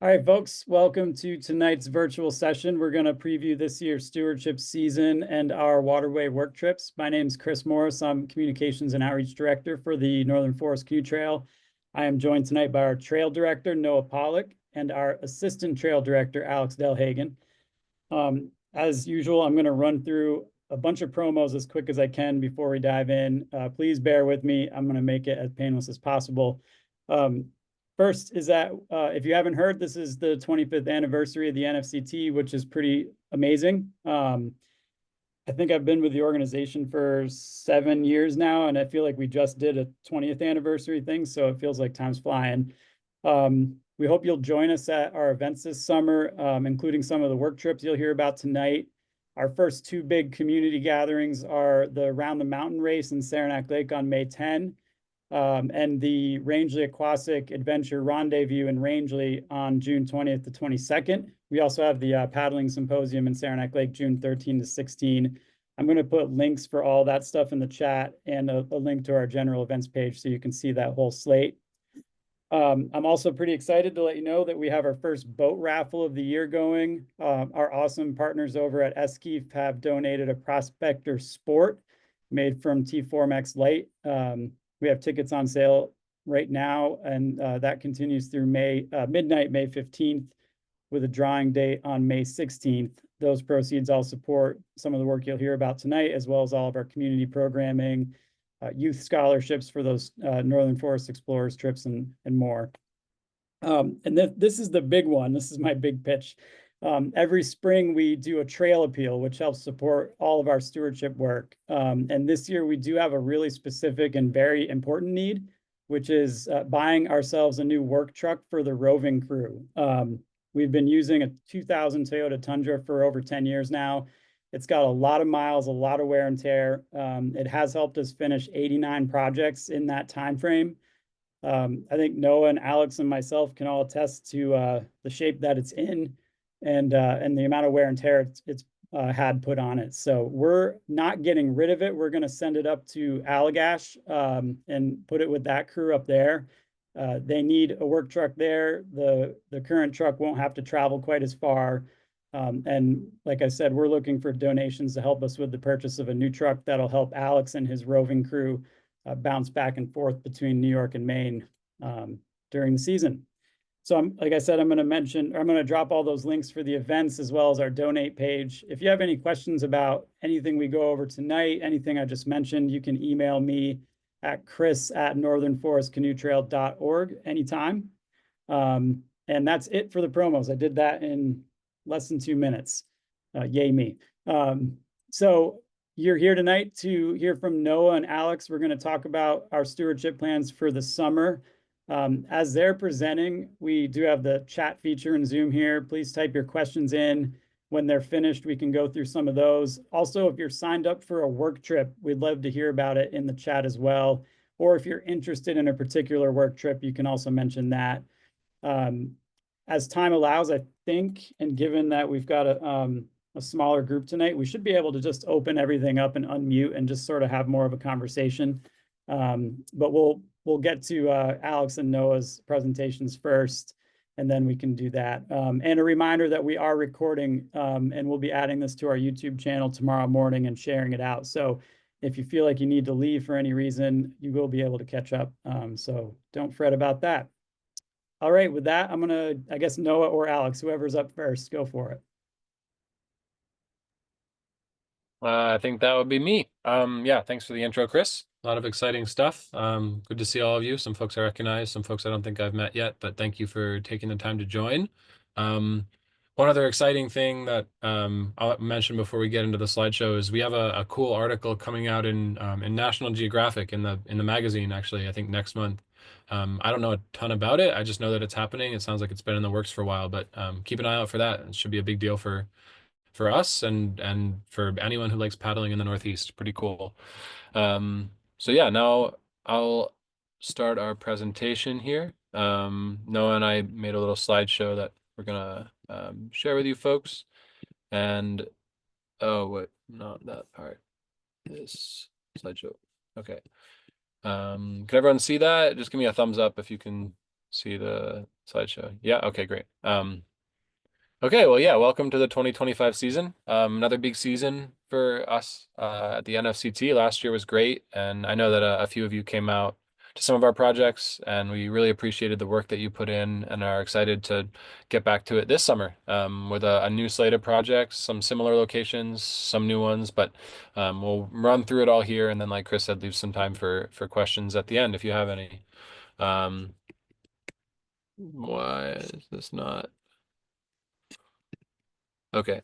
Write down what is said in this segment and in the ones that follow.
All right, folks, welcome to tonight's virtual session. We're going to preview this year's stewardship season and our Waterway Work Trips. My name is Chris Morris. I'm Communications and Outreach Director for the Northern Forest Canoe Trail. I am joined tonight by our Trail Director, Noah Pollock, and our Assistant Trail Director, Alex Delhagen. As usual, I'm going to run through a bunch of promos as quick as I can before we dive in. Please bear with me. I'm going to make it as painless as possible. First is that if you haven't heard, this is the 25th anniversary of the NFCT, which is pretty amazing. I think I've been with the organization for 7 years now, and I feel like we just did a 20th anniversary thing, so it feels like time's flying. We hope you'll join us at our events this summer, including some of the work trips you'll hear about tonight. Our first two big community gatherings are the Round the Mountain Race in Saranac Lake on May 10, and the Rangeley Aquatic Adventure Rendezvous in Rangeley on June 20th to 22nd. We also have the Paddling Symposium in Saranac Lake, June 13 to 16. I'm going to put links for all that stuff in the chat and a link to our general events page so you can see that whole slate. I'm also pretty excited to let you know that we have our first boat raffle of the year going. Our awesome partners over at Eskeef have donated a Prospector Sport made from T4MX Light. We have tickets on sale right now, and that continues through midnight, May 15th, with a drawing date on May 16th. Those proceeds all support some of the work you'll hear about tonight, as well as all of our community programming, youth scholarships for those Northern Forest Explorers trips and more. And this is the big one. This is my big pitch. Every spring we do a trail appeal, which helps support all of our stewardship work. And this year we do have a really specific and very important need, which is buying ourselves a new work truck for the roving crew. We've been using a 2000 Toyota Tundra for over 10 years now. It's got a lot of miles, a lot of wear and tear. It has helped us finish 89 projects in that time frame. I think Noah and Alex and myself can all attest to the shape that it's in and the amount of wear and tear it's had put on it. So we're not getting rid of it. We're going to send it up to Allagash and put it with that crew up there. They need a work truck there. The current truck won't have to travel quite as far. And like I said, we're looking for donations to help us with the purchase of a new truck that'll help Alex and his roving crew bounce back and forth between New York and Maine during the season. So like I said, I'm going to drop all those links for the events as well as our donate page. If you have any questions about anything we go over tonight, anything I just mentioned, you can email me at chris@northernforestcanoetrail.org anytime. And that's it for the promos. I did that in less than 2 minutes. Yay me. So you're here tonight to hear from Noah and Alex. We're going to talk about our stewardship plans for the summer. As they're presenting, we do have the chat feature in Zoom here. Please type your questions in. When they're finished, we can go through some of those. Also, if you're signed up for a work trip, we'd love to hear about it in the chat as well. Or if you're interested in a particular work trip, you can also mention that. As time allows, I think, and given that we've got a smaller group tonight, we should be able to just open everything up and unmute and just sort of have more of a conversation. But we'll get to Alex and Noah's presentations first, and then we can do that. And a reminder that we are recording, and we'll be adding this to our YouTube channel tomorrow morning and sharing it out. So if you feel like you need to leave for any reason, you will be able to catch up. So don't fret about that. All right, with that, I'm going to, I guess, Noah or Alex, whoever's up first, go for it. I think that would be me. Yeah, thanks for the intro, Chris. A lot of exciting stuff. Good to see all of you. Some folks I recognize, some folks I don't think I've met yet, but thank you for taking the time to join. One other exciting thing that I'll mention before we get into the slideshow is we have a cool article coming out in National Geographic in the magazine, actually, I think next month. I don't know a ton about it. I just know that it's happening. It sounds like it's been in the works for a while, but keep an eye out for that. It should be a big deal for us and for anyone who likes paddling in the Northeast. Pretty cool. So yeah, now I'll start our presentation here. Noah and I made a little slideshow that we're gonna share with you folks. And oh wait, not that part. This slideshow. Okay. Can everyone see that? Just give me a thumbs up if you can see the slideshow. Yeah, okay, great. Okay, well, yeah, welcome to the 2025 season. Another big season for us at the NFCT. Last year was great, and I know that a few of you came out to some of our projects, and we really appreciated the work that you put in and are excited to get back to it this summer with a new slate of projects, some similar locations, some new ones, but we'll run through it all here, and then, like Chris said, leave some time for questions at the end if you have any. Um, why is this not? Okay.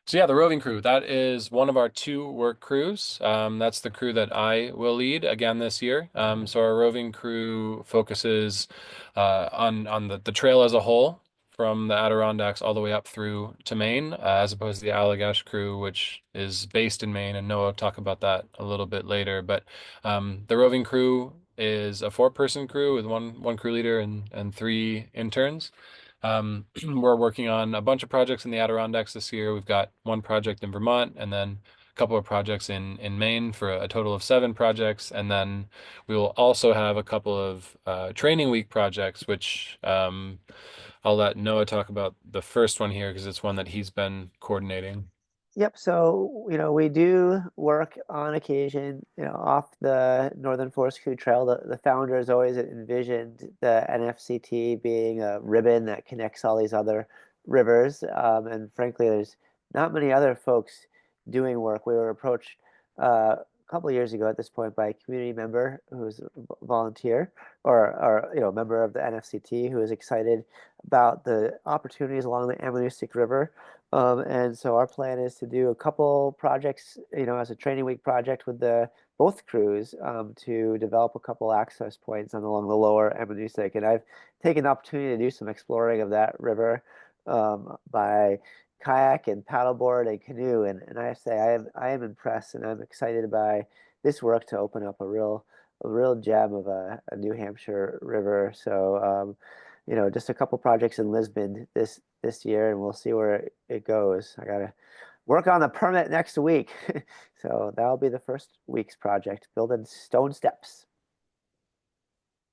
So yeah, the roving crew, that is one of our two work crews. That's the crew that I will lead again this year. So our roving crew focuses on the trail as a whole, from the Adirondacks all the way up through to Maine, as opposed to the Allagash crew, which is based in Maine, and Noah will talk about that a little bit later. But the roving crew is a four-person crew with one crew leader and three interns. We're working on a bunch of projects in the Adirondacks this year. We've got one project in Vermont and then a couple of projects in Maine for a total of 7 projects. And then we will also have a couple of training week projects, which I'll let Noah talk about the first one here because it's one that he's been coordinating. Yep. So, we do work on occasion, off the Northern Forest Crew Trail. The founders always envisioned the NFCT being a ribbon that connects all these other rivers. And frankly, there's not many other folks doing work. We were approached a couple of years ago at this point by a community member who's a volunteer or member of the NFCT who is excited about the opportunities along the Ammonoosuc River. And so our plan is to do a couple projects, as a training week project with the both crews to develop a couple access points along the lower Ammonoosuc. And I've taken the opportunity to do some exploring of that river by kayak and paddleboard and canoe. And I have to say I am impressed and I'm excited by this work to open up a real gem of a New Hampshire river. So just a couple projects in Lisbon this year, and we'll see where it goes. I gotta work on the permit next week, so that'll be the first week's project, building stone steps.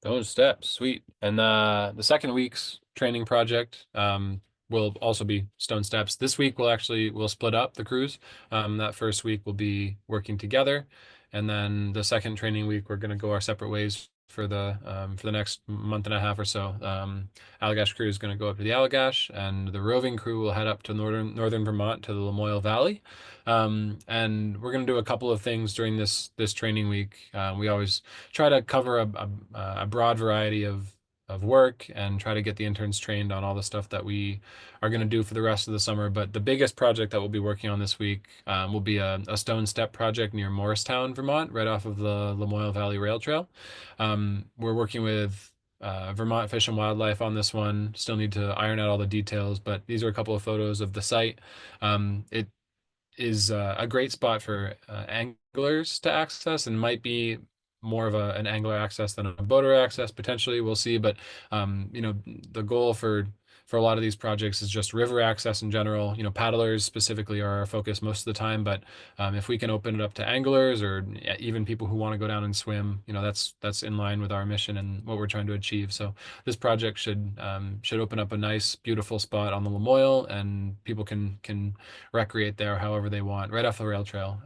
Those steps, sweet. And the second week's training project will also be stone steps. This week we'll split up the crews. That first week we'll be working together, and then the second training week we're going to go our separate ways for the next month and a half or so. Allagash crew is going to go up to the Allagash, and the roving crew will head up to northern Vermont to the Lamoille Valley. And we're going to do a couple of things during this training week. We always try to cover a broad variety of work and try to get the interns trained on all the stuff that we are going to do for the rest of the summer. But the biggest project that we'll be working on this week will be a stone step project near Morristown, Vermont, right off of the Lamoille Valley Rail Trail. We're working with Vermont Fish and Wildlife on this one. Still need to iron out all the details, but these are a couple of photos of the site. It is a great spot for anglers to access and might be more of an angler access than a boater access potentially. We'll see, but the goal for a lot of these projects is just river access in general. Paddlers specifically are our focus most of the time, but if we can open it up to anglers or even people who want to go down and swim, that's in line with our mission and what we're trying to achieve. So this project should open up a nice, beautiful spot on the Lamoille, and people can recreate there however they want, right off the rail trail.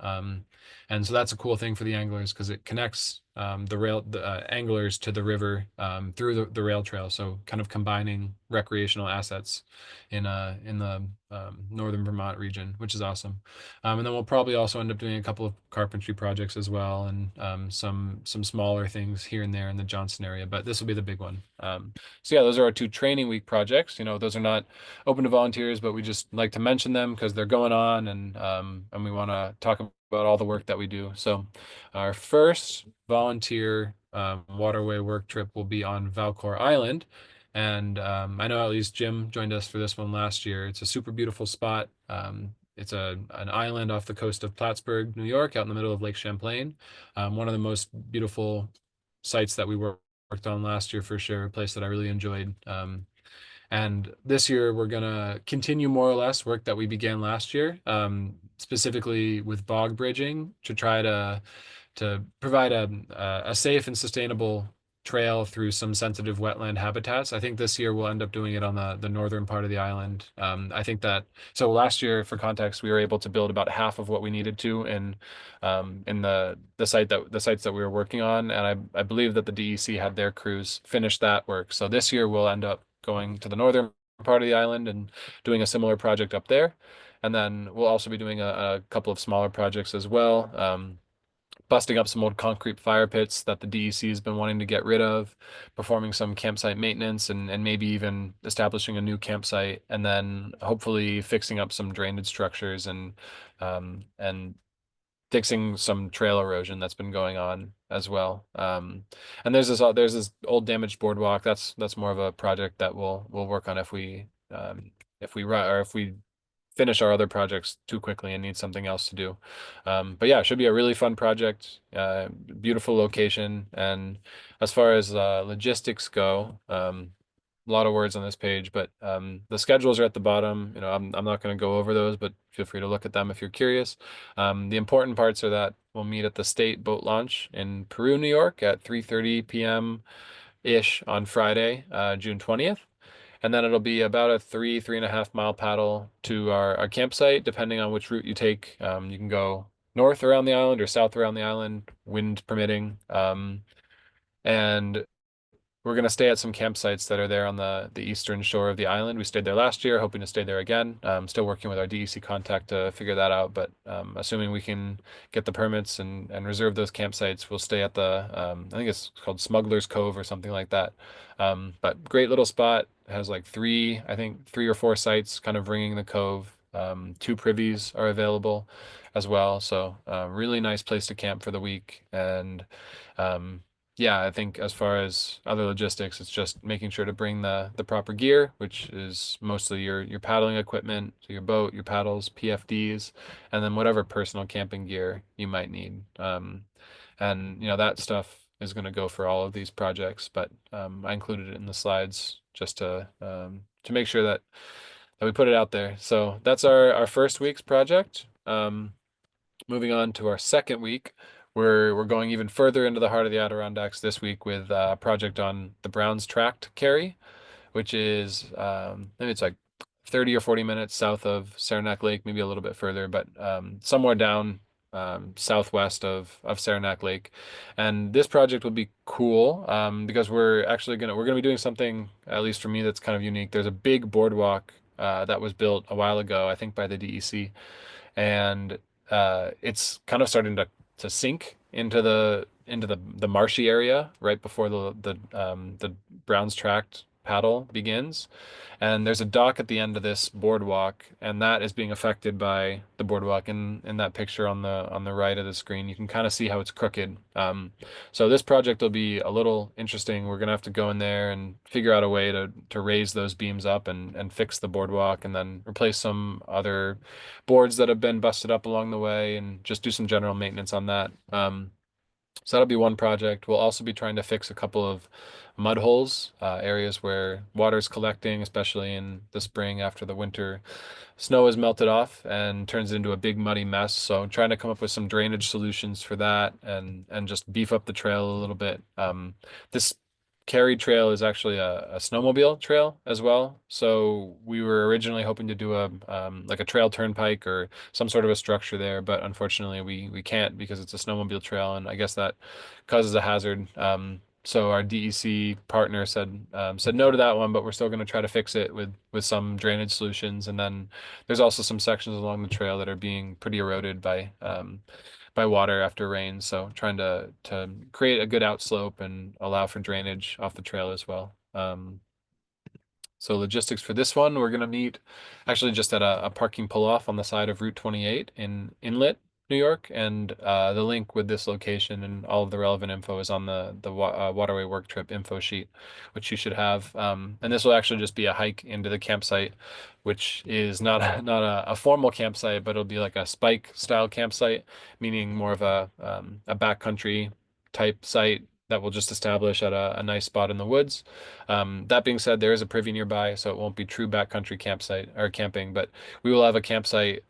And so that's a cool thing for the anglers because it connects the anglers to the river through the rail trail. So kind of combining recreational assets in the northern Vermont region, which is awesome. And then we'll probably also end up doing a couple of carpentry projects as well, and some smaller things here and there in the Johnston area. But this will be the big one. So yeah, those are our two training week projects. Those are not open to volunteers, but we just like to mention them because they're going on, and we want to talk about all the work that we do. So our first volunteer waterway work trip will be on Valcour Island. And I know at least Jim joined us for this one last year. It's a super beautiful spot. It's an island off the coast of Plattsburgh, New York, out in the middle of Lake Champlain. One of the most beautiful sites that we worked on last year for sure, a place that I really enjoyed. And this year we're gonna continue more or less work that we began last year, specifically with bog bridging to try to provide a safe and sustainable trail through some sensitive wetland habitats. I think this year we'll end up doing it on the northern part of the island. I think that, so last year, for context, we were able to build about half of what we needed to in the sites that we were working on, and I believe that the DEC had their crews finish that work. So this year we'll end up going to the northern part of the island and doing a similar project up there. And then we'll also be doing a couple of smaller projects as well. Busting up some old concrete fire pits that the DEC has been wanting to get rid of, performing some campsite maintenance, and maybe even establishing a new campsite, and then hopefully fixing up some drainage structures and fixing some trail erosion that's been going on as well. And there's this old damaged boardwalk. That's more of a project that we'll work on if we finish our other projects too quickly and need something else to do. But yeah, it should be a really fun project, beautiful location. And as far as logistics go, a lot of words on this page, but the schedules are at the bottom. I'm not going to go over those, but feel free to look at them if you're curious. The important parts are that we'll meet at the state boat launch in Peru, New York at 3:30 p.m. ish on Friday, June 20th. And then it'll be about a 3.5 mile paddle to our campsite, depending on which route you take. You can go north around the island or south around the island, wind permitting. And we're going to stay at some campsites that are there on the eastern shore of the island. We stayed there last year, hoping to stay there again. Still working with our DEC contact to figure that out, but assuming we can get the permits and reserve those campsites, we'll stay at the, I think it's called Smuggler's Cove or something like that. But great little spot. Has like three or four sites kind of ringing the cove. 2 privies are available as well. So really nice place to camp for the week. And yeah, I think as far as other logistics, it's just making sure to bring the proper gear, which is mostly your paddling equipment, so your boat, your paddles, PFDs, and then whatever personal camping gear you might need. And that stuff is going to go for all of these projects, but I included it in the slides just to make sure that we put it out there. So that's our first week's project. Moving on to our second week. We're going even further into the heart of the Adirondacks this week with a project on the Browns Tract Carry, which is maybe it's like 30 or 40 minutes south of Saranac Lake, maybe a little bit further, but somewhere down southwest of Saranac Lake. And this project will be cool because we're gonna be doing something, at least for me, that's kind of unique. There's a big boardwalk that was built a while ago, I think by the DEC, and it's kind of starting to sink into the marshy area right before the Browns Tract paddle begins. And there's a dock at the end of this boardwalk, and that is being affected by the boardwalk. In that picture on the right of the screen, you can kind of see how it's crooked. So this project will be a little interesting. We're gonna have to go in there and figure out a way to raise those beams up and fix the boardwalk, and then replace some other boards that have been busted up along the way, and just do some general maintenance on that. So that'll be one project. We'll also be trying to fix a couple of mud holes, areas where water's collecting, especially in the spring after the winter snow is melted off and turns into a big muddy mess. So trying to come up with some drainage solutions for that and just beef up the trail a little bit. This carry trail is actually a snowmobile trail as well. So we were originally hoping to do like a trail turnpike or some sort of a structure there, but unfortunately we can't because it's a snowmobile trail, and I guess that causes a hazard. So our DEC partner said no to that one, but we're still going to try to fix it with some drainage solutions. And then there's also some sections along the trail that are being pretty eroded by water after rain. So trying to create a good outslope and allow for drainage off the trail as well. So logistics for this one, we're going to meet actually just at a parking pull-off on the side of Route 28 in Inlet, New York, and the link with this location and all of the relevant info is on the Waterway Work Trip info sheet, which you should have. And this will actually just be a hike into the campsite, which is not a formal campsite, but it'll be like a spike style campsite, meaning more of a backcountry type site that we'll just establish at a nice spot in the woods. That being said, there is a privy nearby, so it won't be true backcountry campsite or camping, but we will have a campsite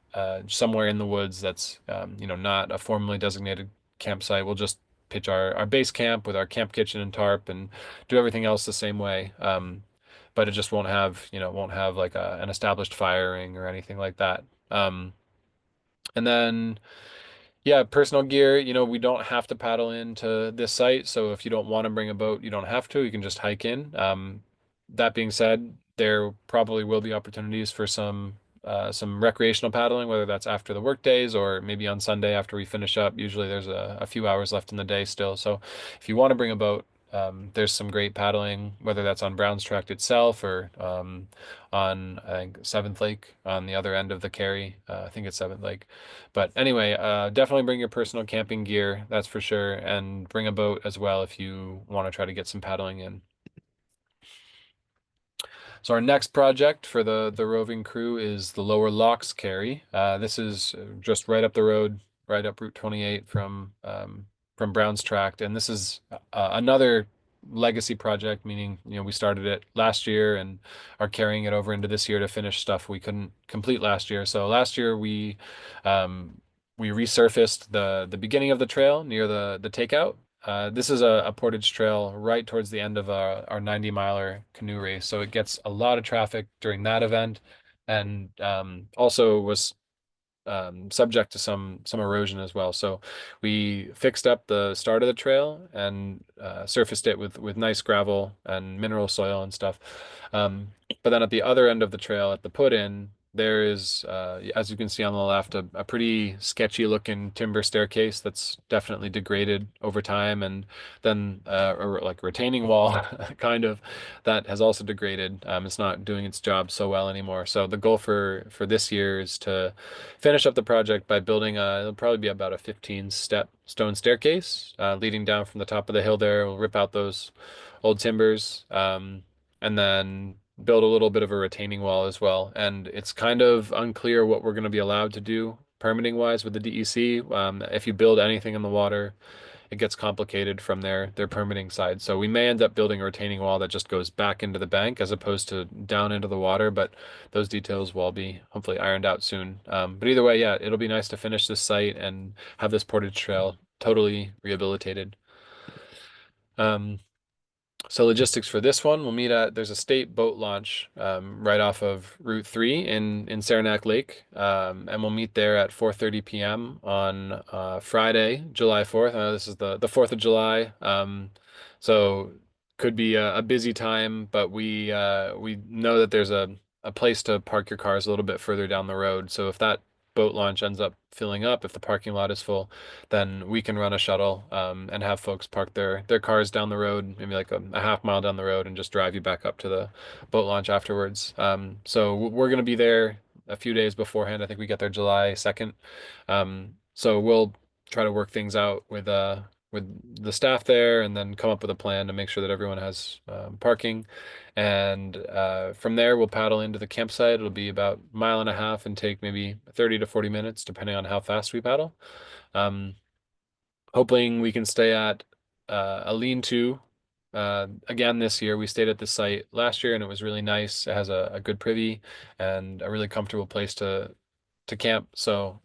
somewhere in the woods that's not a formally designated campsite. We'll just pitch our base camp with our camp kitchen and tarp and do everything else the same way. But it just won't have, won't have like an established firing or anything like that. And then, yeah, personal gear, we don't have to paddle into this site. So if you don't want to bring a boat, you don't have to. You can just hike in. That being said, there probably will be opportunities for some recreational paddling, whether that's after the work days or maybe on Sunday after we finish up. Usually there's a few hours left in the day still. So if you want to bring a boat, there's some great paddling, whether that's on Brown's Tract itself or on, I think, Seventh Lake on the other end of the Carry. I think it's Seventh Lake. But anyway, definitely bring your personal camping gear, that's for sure, and bring a boat as well if you want to try to get some paddling in. So our next project for the roving crew is the Lower Locks Carry. This is just right up the road, right up Route 28 from Brown's Tract, and this is another legacy project, meaning we started it last year and are carrying it over into this year to finish stuff we couldn't complete last year. So last year we resurfaced the beginning of the trail near the takeout. This is a portage trail right towards the end of our 90-miler canoe race. So it gets a lot of traffic during that event and also was subject to some erosion as well. So we fixed up the start of the trail and surfaced it with nice gravel and mineral soil and stuff. But then at the other end of the trail at the put-in, there is, as you can see on the left, a pretty sketchy looking timber staircase that's definitely degraded over time, and then or like retaining wall kind of that has also degraded. It's not doing its job so well anymore. So the goal for this year is to finish up the project by building it'll probably be about a 15-step stone staircase leading down from the top of the hill there. We'll rip out those old timbers and then build a little bit of a retaining wall as well. And it's kind of unclear what we're going to be allowed to do permitting wise with the DEC. If you build anything in the water, it gets complicated from their permitting side. So we may end up building a retaining wall that just goes back into the bank as opposed to down into the water, but those details will all be hopefully ironed out soon. But either way, yeah, it'll be nice to finish this site and have this portage trail totally rehabilitated. So logistics for this one, we'll meet there's a state boat launch right off of Route 3 in Saranac Lake. And we'll meet there at 4:30 p.m. on Friday, July 4th. I know this is the 4th of July. So could be a busy time, but we know that there's a place to park your cars a little bit further down the road. So if that boat launch ends up filling up, if the parking lot is full, then we can run a shuttle and have folks park their cars down the road, maybe like a half-mile down the road, and just drive you back up to the boat launch afterwards. So we're going to be there a few days beforehand. I think we get there July 2nd. So we'll try to work things out with the staff there and then come up with a plan to make sure that everyone has parking. And from there, we'll paddle into the campsite. It'll be about a mile and a half and take maybe 30 to 40 minutes, depending on how fast we paddle. Hoping we can stay at a lean-to. Again, this year, we stayed at the site last year, and it was really nice. It has a good privy and a really comfortable place to camp. So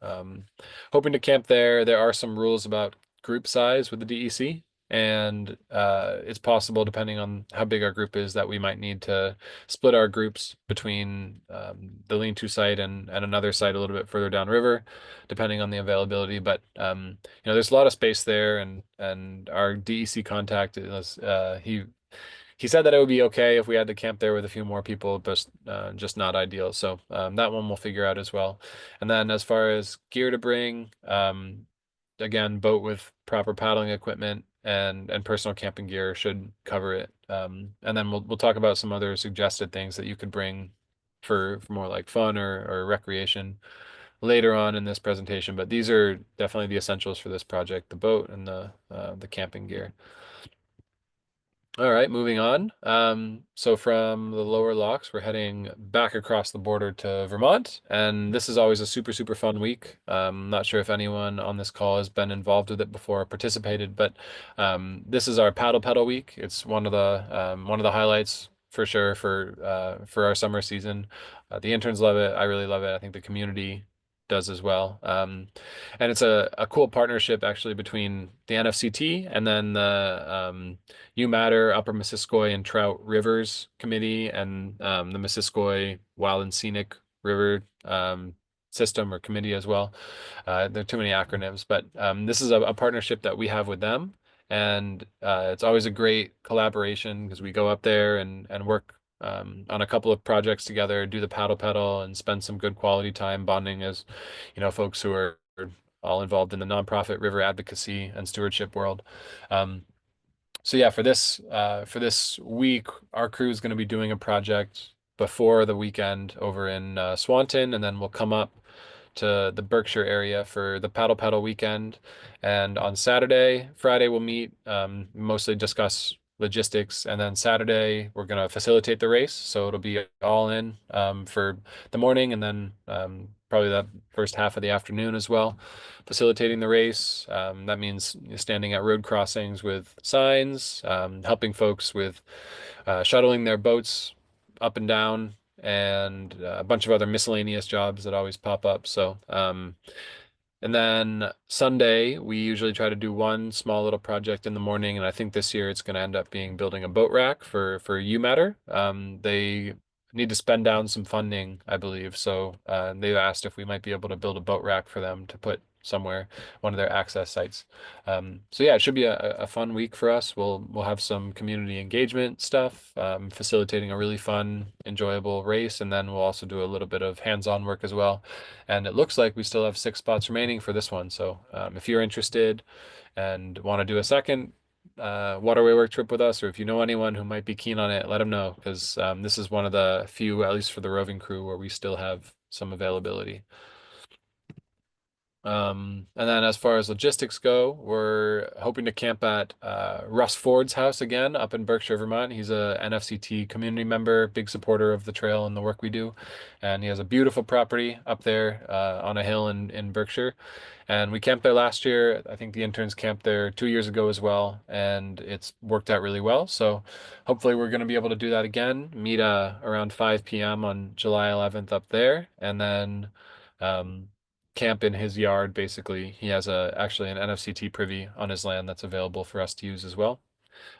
hoping to camp there. There are some rules about group size with the DEC. And it's possible, depending on how big our group is, that we might need to split our groups between the lean-to site and another site a little bit further downriver, depending on the availability. But there's a lot of space there, and our DEC contact is he said that it would be okay if we had to camp there with a few more people, but just not ideal. So that one we'll figure out as well. And then as far as gear to bring, again, boat with proper paddling equipment and personal camping gear should cover it. And then we'll talk about some other suggested things that you could bring for more like fun or recreation later on in this presentation. But these are definitely the essentials for this project: the boat and the camping gear. All right, moving on. So from the lower locks, we're heading back across the border to Vermont, and this is always a super, super fun week. Not sure if anyone on this call has been involved with it before or participated, but this is our paddle pedal week. It's one of the highlights for sure for our summer season. The interns love it. I really love it. I think the community does as well. And it's a cool partnership actually between the NFCT and then the UMatter Upper Missisquoi and Trout Rivers Committee and the Missisquoi Wild and Scenic River system or committee as well. There are too many acronyms, but this is a partnership that we have with them. And it's always a great collaboration because we go up there and work on a couple of projects together, do the paddle pedal, and spend some good quality time bonding as, folks who are all involved in the nonprofit river advocacy and stewardship world. So yeah, for this week, our crew is going to be doing a project before the weekend over in Swanton, and then we'll come up to the Berkshire area for the paddle pedal weekend. And on Friday we'll meet, mostly discuss logistics, and then Saturday we're going to facilitate the race. So it'll be all in for the morning, and then probably that first half of the afternoon as well, facilitating the race. That means standing at road crossings with signs, helping folks with shuttling their boats up and down, and a bunch of other miscellaneous jobs that always pop up. So, and then Sunday, we usually try to do one small little project in the morning, and I think this year it's going to end up being building a boat rack for UMatter. They need to spend down some funding, I believe. So they've asked if we might be able to build a boat rack for them to put somewhere, one of their access sites. So yeah, it should be a fun week for us. We'll have some community engagement stuff, facilitating a really fun, enjoyable race, and then we'll also do a little bit of hands-on work as well. And it looks like we still have 6 spots remaining for this one. So if you're interested and want to do a second Waterway Work Trip with us, or if you know anyone who might be keen on it, let them know, because this is one of the few, at least for the roving crew, where we still have some availability. And then as far as logistics go, we're hoping to camp at Russ Ford's house again up in Berkshire, Vermont. He's a NFCT community member, big supporter of the trail and the work we do. And he has a beautiful property up there on a hill in Berkshire. And we camped there last year. I think the interns camped there 2 years ago as well, and it's worked out really well. So hopefully we're going to be able to do that again, meet around 5 p.m. on July 11th up there, and then camp in his yard. Basically, he has actually an NFCT privy on his land that's available for us to use as well.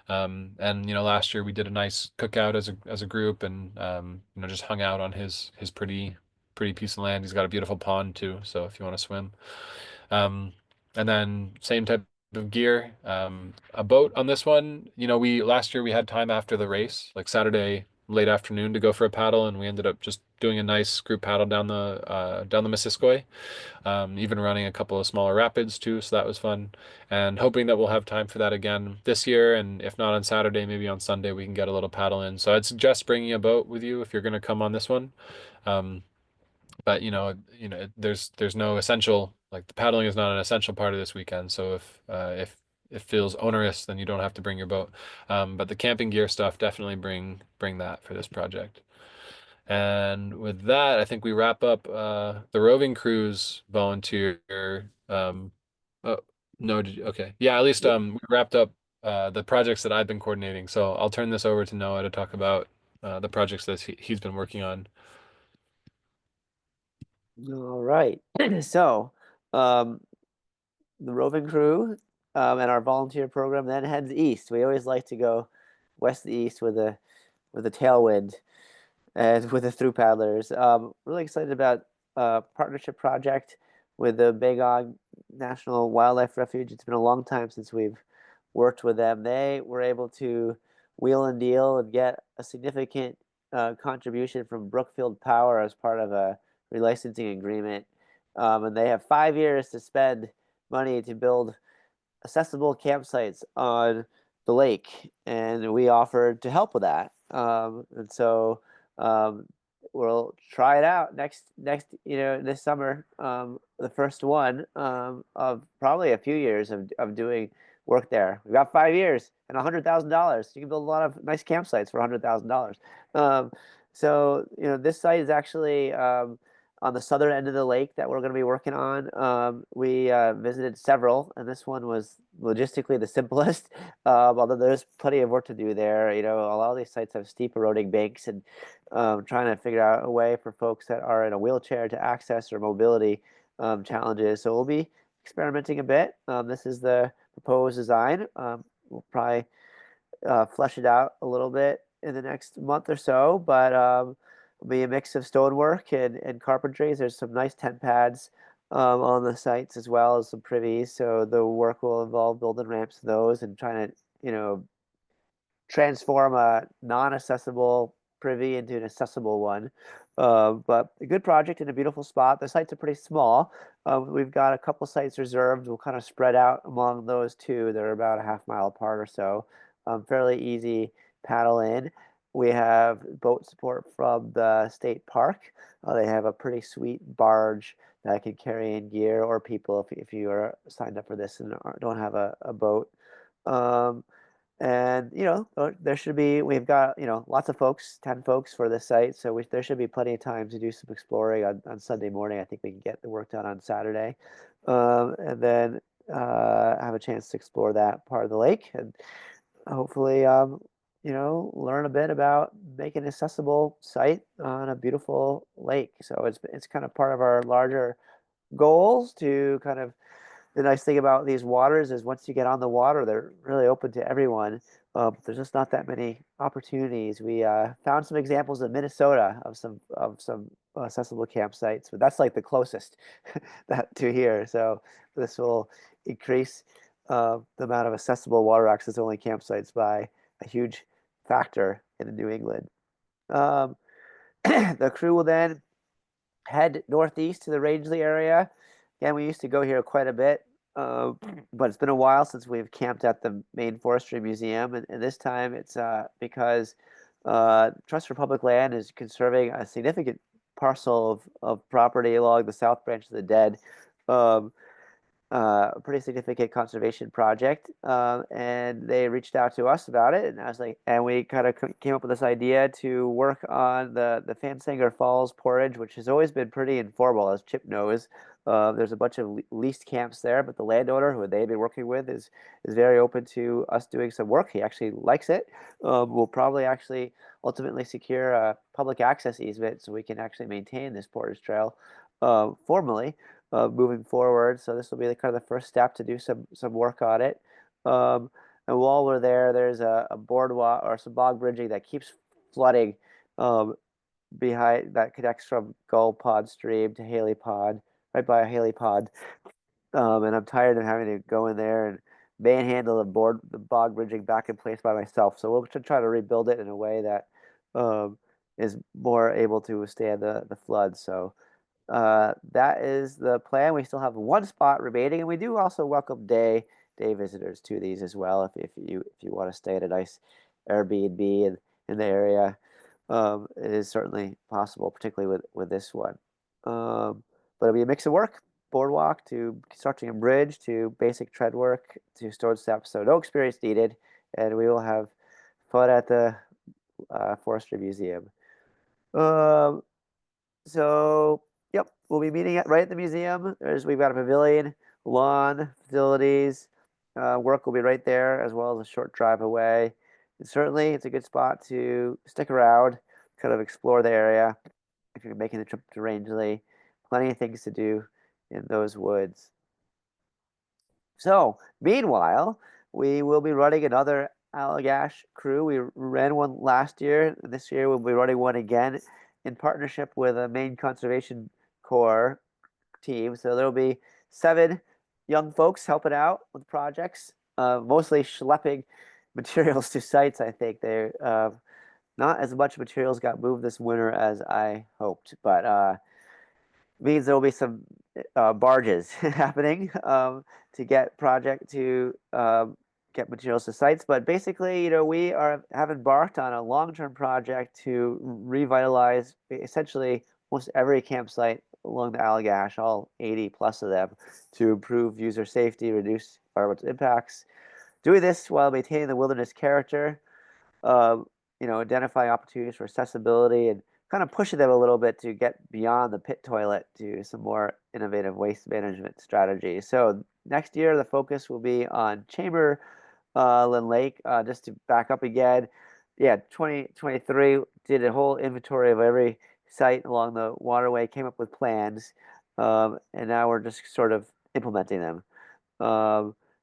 And last year we did a nice cookout as a group, and just hung out on his pretty piece of land. He's got a beautiful pond too, so if you want to swim. And then same type of gear, a boat on this one. Last year we had time after the race, like Saturday late afternoon, to go for a paddle, and we ended up just doing a nice group paddle down the Missisquoi, even running a couple of smaller rapids too, so that was fun. And hoping that we'll have time for that again this year, and if not on Saturday, maybe on Sunday we can get a little paddle in. So I'd suggest bringing a boat with you if you're going to come on this one. But there's no essential, like the paddling is not an essential part of this weekend. So if it feels onerous, then you don't have to bring your boat. But the camping gear stuff, definitely bring that for this project. And with that, I think we wrap up the roving crews volunteer. Oh no, okay, yeah, at least we wrapped up the projects that I've been coordinating. So I'll turn this over to Noah to talk about the projects that he's been working on. All right. So, the roving crew and our volunteer program then heads east. We always like to go west to east with a tailwind and with the through paddlers. Really excited about a partnership project with the Bagong National Wildlife Refuge. It's been a long time since we've worked with them. They were able to wheel and deal and get a significant contribution from Brookfield Power as part of a relicensing agreement. And they have 5 years to spend money to build accessible campsites on the lake, and we offered to help with that. And so we'll try it out next this summer, the first one of probably a few years of doing work there. We've got 5 years and $100,000. You can build a lot of nice campsites for $100,000. So this site is actually on the southern end of the lake that we're going to be working on. We visited several, and this one was logistically the simplest, although there's plenty of work to do there. A lot of these sites have steep eroding banks, and trying to figure out a way for folks that are in a wheelchair to access or mobility challenges. So we'll be experimenting a bit. This is the proposed design. We'll probably flesh it out a little bit in the next month or so, but it'll be a mix of stonework and carpentry. There's some nice tent pads on the sites as well as some privies. So the work will involve building ramps to those and trying to, transform a non-accessible privy into an accessible one. But a good project in a beautiful spot. The sites are pretty small. We've got a couple sites reserved. We'll kind of spread out among those two. They're about a half mile apart or so. Fairly easy paddle in. We have boat support from the state park. They have a pretty sweet barge that can carry in gear or people if you are signed up for this and don't have a boat. And there should be, we've got lots of folks, 10 folks for this site, so there should be plenty of time to do some exploring on Sunday morning. I think we can get the work done on Saturday, and then have a chance to explore that part of the lake and hopefully learn a bit about making an accessible site on a beautiful lake. So it's kind of part of our larger goals to kind of, the nice thing about these waters is once you get on the water, they're really open to everyone. There's just not that many opportunities. We found some examples in Minnesota of some accessible campsites, but that's like the closest that to here. So this will increase the amount of accessible water access only campsites by a huge factor in New England. The crew will then head northeast to the Rangeley area. Again, we used to go here quite a bit, but it's been a while since we've camped at the main forestry museum, and this time it's because Trust for Public Land is conserving a significant parcel of property along the South Branch of the Dead. A pretty significant conservation project, and they reached out to us about it, and I was like, and we kind of came up with this idea to work on the Fansinger Falls portage, which has always been pretty informal, as Chip knows. There's a bunch of leased camps there, but the landowner who they've been working with is very open to us doing some work. He actually likes it. We'll probably actually ultimately secure a public access easement so we can actually maintain this portage trail formally. Moving forward. So this will be kind of the first step to do some work on it. And while we're there, there's a boardwalk or some bog bridging that keeps flooding behind, that connects from Gull Pond Stream to Haley Pond, right by Haley Pond. And I'm tired of having to go in there and manhandle the bog bridging back in place by myself. So we'll try to rebuild it in a way that is more able to withstand the flood. So that is the plan. We still have one spot remaining, and we do also welcome day visitors to these as well. If you want to stay at a nice Airbnb in the area, it is certainly possible, particularly with this one. But it'll be a mix of work: boardwalk to constructing a bridge to basic tread work to storage steps. So no experience needed, and we will have fun at the Forestry Museum. So. Yep, we'll be meeting right at the museum. We've got a pavilion, lawn, facilities. Work will be right there, as well as a short drive away. And certainly, it's a good spot to stick around, kind of explore the area. If you're making the trip to Rangeley, plenty of things to do in those woods. So, meanwhile, we will be running another Allagash crew. We ran one last year. This year, we'll be running one again in partnership with a Maine Conservation Corps team. So there'll be 7 young folks helping out with projects, mostly schlepping materials to sites. I think they're not as much materials got moved this winter as I hoped, but means there'll be some barges happening to get get materials to sites. But basically, we have embarked on a long-term project to revitalize essentially almost every campsite along the Allagash, all 80 plus of them, to improve user safety, reduce environmental impacts. Doing this while maintaining the wilderness character, identifying opportunities for accessibility and kind of pushing them a little bit to get beyond the pit toilet to some more innovative waste management strategies. So next year, the focus will be on Chamberlain Lake. Just to back up again, 2023 did a whole inventory of every site along the waterway, came up with plans. and now we're just sort of implementing them.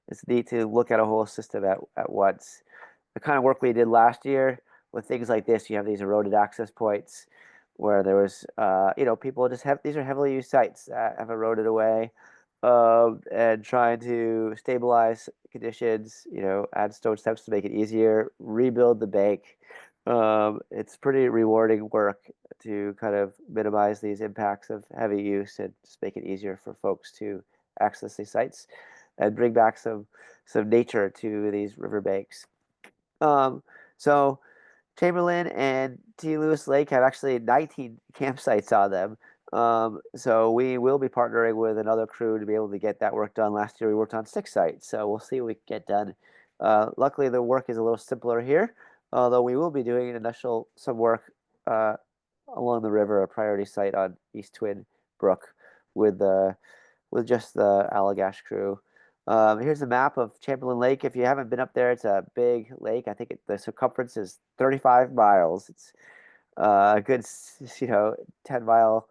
It's neat to look at a whole system at once. The kind of work we did last year with things like this, you have these eroded access points where there was, people just have, these are heavily used sites that have eroded away, and trying to stabilize conditions, add stone steps to make it easier, rebuild the bank. It's pretty rewarding work to kind of minimize these impacts of heavy use and just make it easier for folks to access these sites and bring back some nature to these riverbanks. So Chamberlain and T. Lewis Lake have actually 19 campsites on them. So we will be partnering with another crew to be able to get that work done. Last year we worked on 6 sites, so we'll see what we can get done. Luckily the work is a little simpler here, although we will be doing some work along the river, a priority site on East Twin Brook with just the Allagash crew. Here's a map of Chamberlain Lake. If you haven't been up there, it's a big lake. I think the circumference is 35 miles. It's a good, 10-mile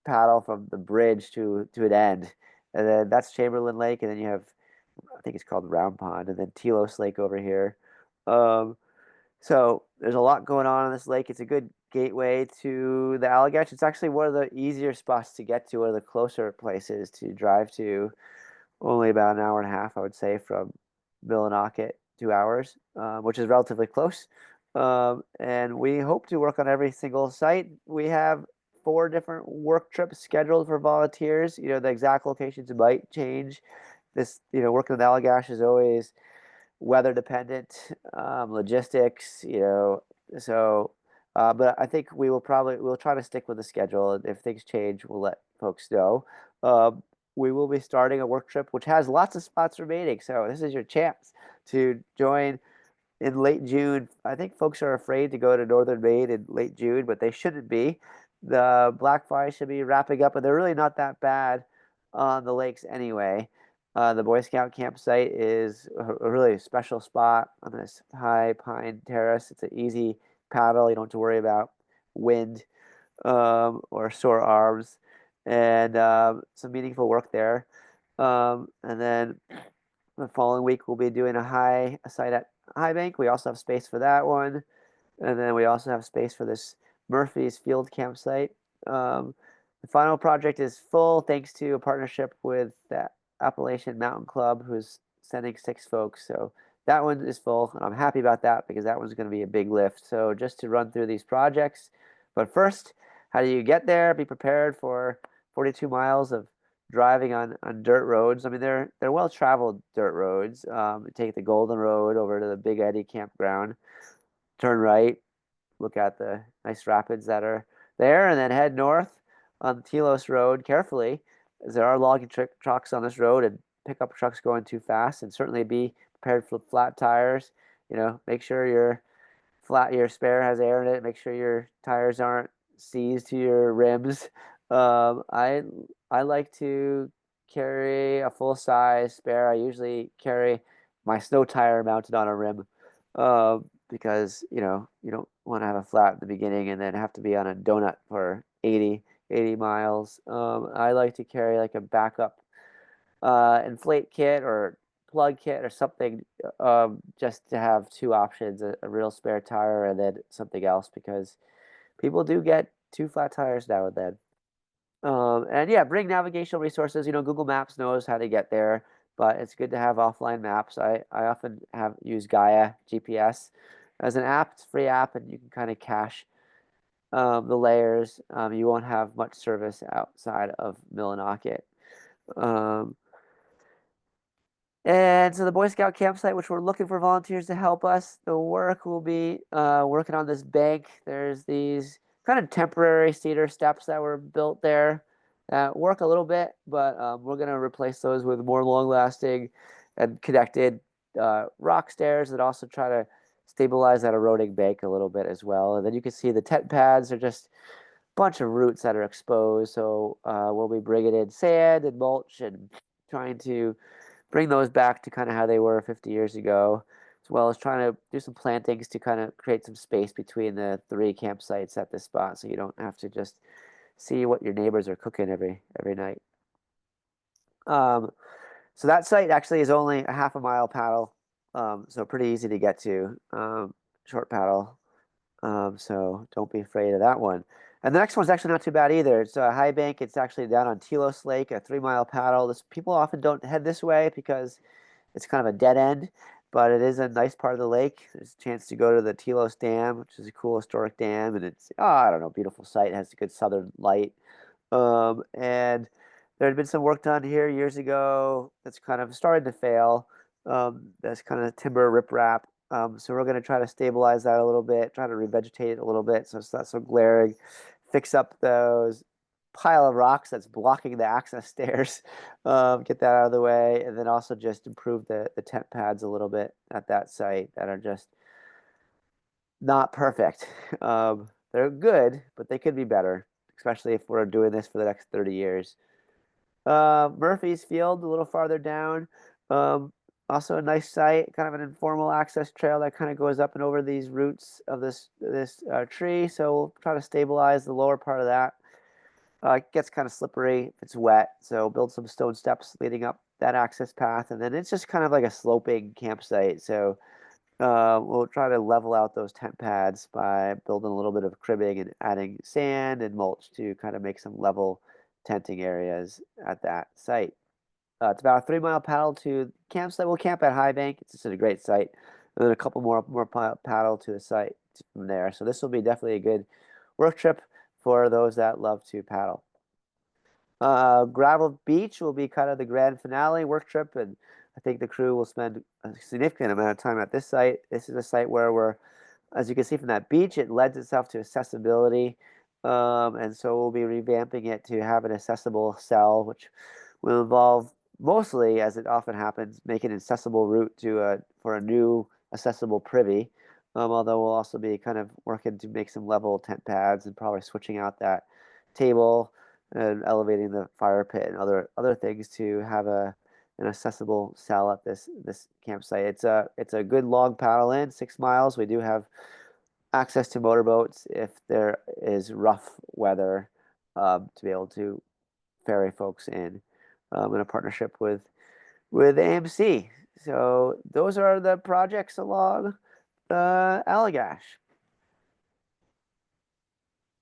paddle from the bridge to an end. And then that's Chamberlain Lake. And then you have, I think it's called Round Pond, and then Telos Lake over here. So there's a lot going on this lake. It's a good gateway to the Allagash. It's actually one of the easier spots to get to, one of the closer places to drive to. Only about an hour and a half, I would say, from Millinocket, 2 hours, which is relatively close. And we hope to work on every single site. We have 4 different work trips scheduled for volunteers. The exact locations might change. Working with Allagash is always weather dependent, logistics, so, but I think we'll try to stick with the schedule. If things change, we'll let folks know. We will be starting a work trip, which has lots of spots remaining. So this is your chance to join in late June. I think folks are afraid to go to Northern Maine in late June, but they shouldn't be. The black fly should be wrapping up, and they're really not that bad on the lakes anyway. The Boy Scout campsite is a really special spot on this high pine terrace. It's an easy paddle. You don't have to worry about wind or sore arms, and some meaningful work there. And then the following week we'll be doing a site at High Bank. We also have space for that one, and then we also have space for this Murphy's Field campsite. The final project is full thanks to a partnership with the Appalachian Mountain Club, who's sending 6 folks. So that one is full, and I'm happy about that because that one's going to be a big lift. So just to run through these projects, but first, how do you get there? Be prepared for 42 miles of driving on dirt roads. I mean, they're well-traveled dirt roads. Take the Golden Road over to the Big Eddy campground, turn right, look at the nice rapids that are there, and then head north on Telos Road carefully, as there are logging trucks on this road and pickup trucks going too fast, and certainly be prepared for flat tires. Make sure your spare has air in it. Make sure your tires aren't seized to your rims. I like to carry a full size spare. I usually carry my snow tire mounted on a rim, because you don't want to have a flat at the beginning and then have to be on a donut for 80 miles. I like to carry like a backup inflate kit or plug kit or something, just to have 2 options, a real spare tire and then something else, because people do get 2 flat tires now and then. And yeah, bring navigational resources. Google Maps knows how to get there, but it's good to have offline maps. I often use Gaia GPS as an app. It's a free app, and you can kind of cache the layers. You won't have much service outside of Millinocket. And so the Boy Scout campsite, which we're looking for volunteers to help us, the work will be working on this bank. There's these kind of temporary cedar steps that were built there that work a little bit, but we're going to replace those with more long-lasting and connected rock stairs that also try to stabilize that eroding bank a little bit as well. And then you can see the tent pads are just a bunch of roots that are exposed. So we'll be bringing in sand and mulch and trying to bring those back to kind of how they were 50 years ago, as well as trying to do some plantings to kind of create some space between the 3 campsites at this spot, so you don't have to just see what your neighbors are cooking every night. So that site actually is only a half a mile paddle, so pretty easy to get to, short paddle. So don't be afraid of that one. And the next one's actually not too bad either. It's a high bank. It's actually down on Telos Lake, a 3 mile paddle. People often don't head this way because it's kind of a dead end, but it is a nice part of the lake. There's a chance to go to the Telos Dam, which is a cool historic dam, and it's, I don't know, beautiful site. It has a good southern light. And there had been some work done here years ago that's kind of started to fail. That's kind of timber riprap. So we're going to try to stabilize that a little bit, try to revegetate it a little bit so it's not so glaring, fix up those pile of rocks that's blocking the access stairs, get that out of the way, and then also just improve the tent pads a little bit at that site that are just not perfect. They're good, but they could be better, especially if we're doing this for the next 30 years. Murphy's Field, a little farther down. Also a nice site, kind of an informal access trail that kind of goes up and over these roots of this tree. So we'll try to stabilize the lower part of that. It gets kind of slippery if it's wet, so build some stone steps leading up that access path, and then it's just kind of like a sloping campsite. So we'll try to level out those tent pads by building a little bit of cribbing and adding sand and mulch to kind of make some level tenting areas at that site. It's about a 3 mile paddle to the campsite. We'll camp at High Bank. It's just a great site, and then a couple more paddle to the site from there. So this will be definitely a good work trip for those that love to paddle. Gravel Beach will be kind of the grand finale work trip, and I think the crew will spend a significant amount of time at this site. This is a site where we're, as you can see from that beach, it lends itself to accessibility, and so we'll be revamping it to have an accessible cell, which will involve mostly, as it often happens, make an accessible route to for a new accessible privy. Although we'll also be kind of working to make some level tent pads and probably switching out that table and elevating the fire pit and other things to have an accessible cell at this campsite. It's a good long paddle in, 6 miles. We do have access to motorboats if there is rough weather, to be able to ferry folks in a partnership with AMC. So those are the projects along Allagash.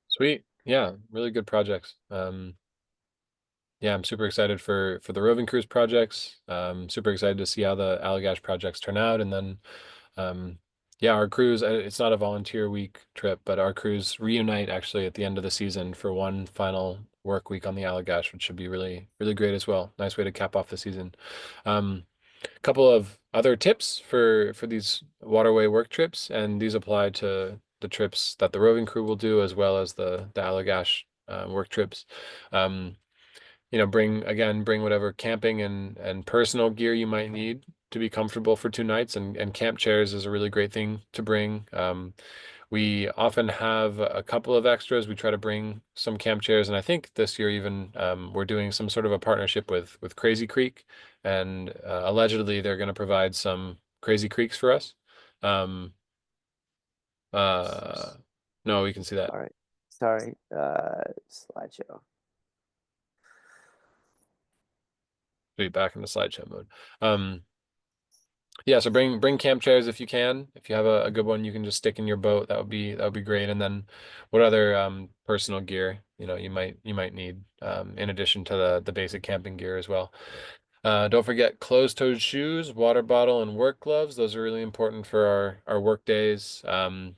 Sweet. Yeah, really good projects. Yeah, I'm super excited for the roving cruise projects. Super excited to see how the Allagash projects turn out, and then yeah, our crews, it's not a volunteer week trip, but our crews reunite actually at the end of the season for one final work week on the Allagash, which should be really, really great as well. Nice way to cap off the season. A couple of other tips for these waterway work trips, and these apply to the trips that the roving crew will do as well as the Allagash work trips. Bring whatever camping and personal gear you might need to be comfortable for 2 nights, and camp chairs is a really great thing to bring. We often have a couple of extras. We try to bring some camp chairs, and I think this year even we're doing some sort of a partnership with Crazy Creek, and allegedly they're going to provide some Crazy Creeks for us. No, we can see that. Sorry, slideshow. Be back in the slideshow mode. Yeah, so bring camp chairs if you can. If you have a good one, you can just stick in your boat. That would be great. And then what other personal gear you might need in addition to the basic camping gear as well. Don't forget closed-toed shoes, water bottle, and work gloves. Those are really important for our work days.